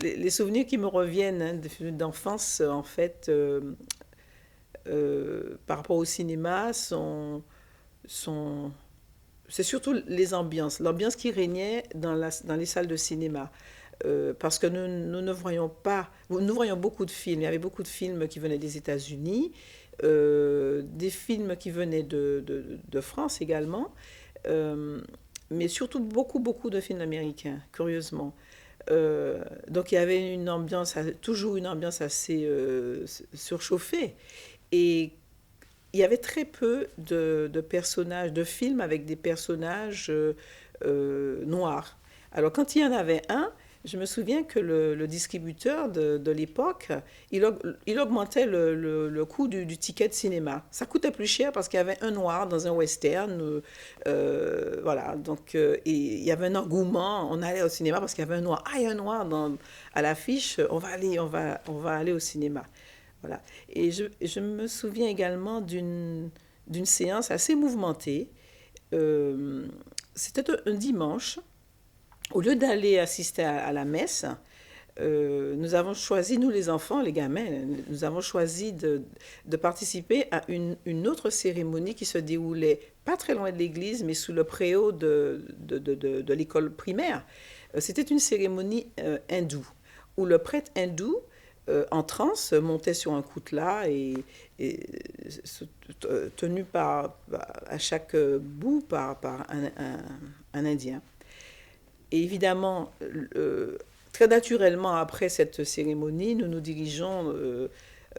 les souvenirs qui me reviennent hein, d'enfance, en fait, par rapport au cinéma, sont c'est surtout les ambiances, l'ambiance qui régnait dans les salles de cinéma. Parce que nous ne voyions pas, nous voyions beaucoup de films. Il y avait beaucoup de films qui venaient des États-Unis, des films qui venaient de France également, euh, mais surtout beaucoup, beaucoup de films américains, curieusement. Donc il y avait une ambiance, toujours une ambiance assez surchauffée. Et il y avait très peu de personnages, de films avec des personnages noirs. Alors quand il y en avait un, je me souviens que le distributeur de l'époque, il augmentait le coût du ticket de cinéma. Ça coûtait plus cher parce qu'il y avait un noir dans un western. Voilà, donc et il y avait un engouement. On allait au cinéma parce qu'il y avait un noir. Ah, il y a un noir à l'affiche. On va aller au cinéma. Voilà. Et je me souviens également d'une séance assez mouvementée. Euh, C'était un dimanche. Au lieu d'aller assister à la messe, nous avons choisi, nous les enfants, les gamins, nous avons choisi de participer à une autre cérémonie qui se déroulait pas très loin de l'église, mais sous le préau de l'école primaire. C'était une cérémonie hindoue, où le prêtre hindou en transe montait sur un coutelas et tenu à chaque bout par un Indien. Et évidemment, très naturellement, après cette cérémonie, nous nous dirigeons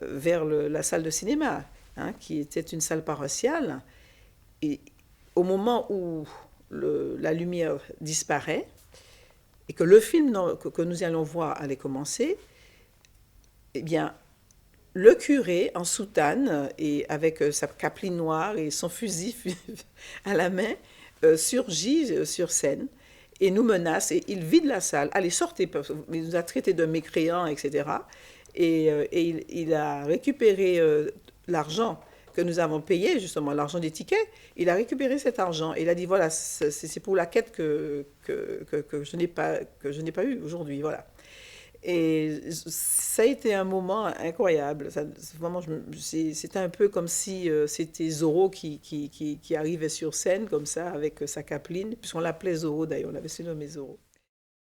vers la salle de cinéma, hein, qui était une salle paroissiale. Et au moment où la lumière disparaît et que le film que nous allons voir allait commencer, eh bien, le curé en soutane et avec sa capeline noire et son fusil à la main surgit sur scène et nous menace et il vide la salle. Allez, sortez, il nous a traités de mécréants, etc. Et il a récupéré l'argent que nous avons payé, justement, l'argent des tickets. Il a récupéré cet argent et il a dit, voilà, c'est pour la quête que je n'ai pas eu aujourd'hui. Voilà. Et ça a été un moment incroyable. Vraiment, c'était un peu comme si c'était Zorro qui arrivait sur scène comme ça avec sa capeline, puisqu'on l'appelait Zorro d'ailleurs, on l'avait surnommé Zorro.